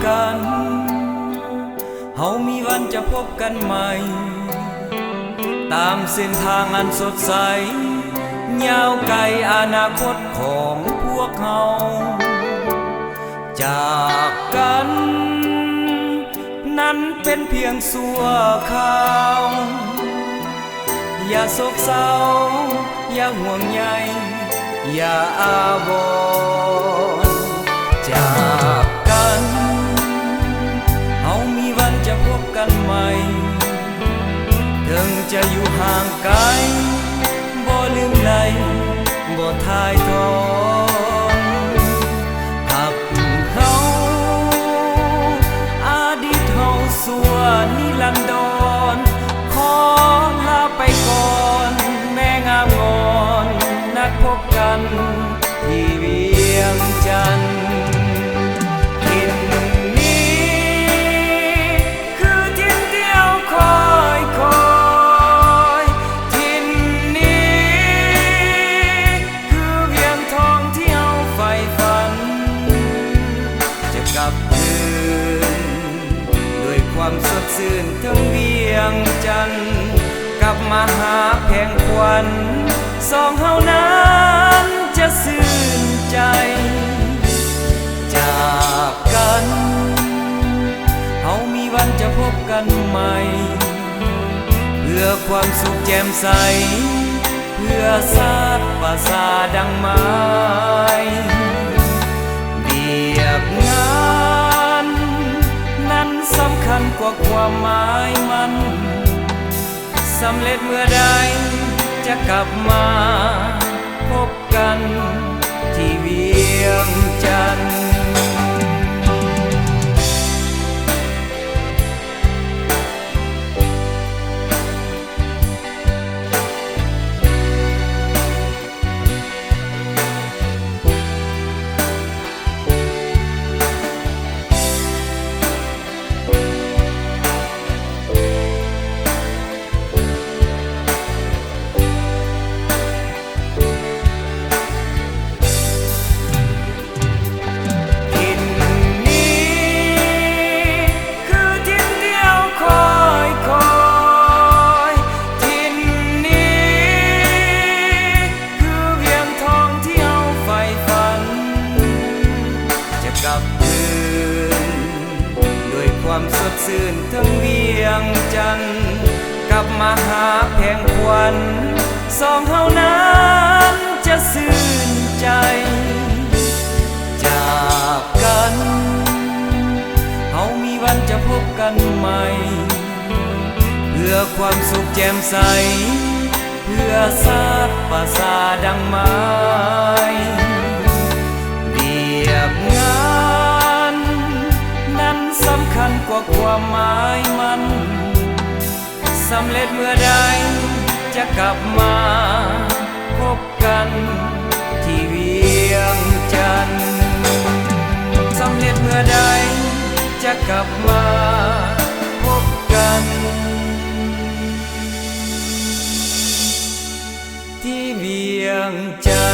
กันเฮามีวันจะพบกันใหม่ตามเส้นทางอันสดใสยาวไกลอนาคตของพวกเฮาจากกันนั้นเป็นเพียงชั่วคราวอย่าโศกเศร้าอย่าห่วงใยอย่าอาวรณ์จากกันเฮามีวันจะพบกันใหม่ถึงจะอยู่ห่างไกลบ่ลืมไหลบ่ทายทอนหักเฮาอดีตเฮาสัวนิรันดรขอลาไปก่อนแม่งามงอนนัดพบกันที่เวียงจันทน์ถิ่นนี้คือถิ่นที่เฮาคอยถิ่นนี้คือเวียงทองที่เฮาใฝ่ฝันจะกลับคืนด้วยความสดชื่นทั้งเวียงจันทน์กลับมาหาแผงควันสองเฮานั้นจะซื่นใจจากกันเฮามีวันจะพบกันใหม่เพื่อความสุขแจ่มใสเพื่อศาสตร์ภาษาดังไม้เรียบงานนั้นสำคัญกว่าความหมายมันสำเร็จเมื่อใดจะกลับมาพบกันที่เวียงจันทน์ความสดชื่นทั้งเวียงจันทน์กลับมาหาแผงควันสองเฮานั้นจะซื่นใจจากกันเฮามีวันจะพบกันใหม่เพื่อความสุขแจ่มใสเพื่อศาสตร์ภาษาดังไม้เรียบงานนั้นสำคัญกว่าความหมายมันสำเร็จเมื่อใดจะกลับมาพบกันที่เวียงจันทน์สำเร็จเมื่อใดจะกลับมาพบกันที่เวียงจันทน์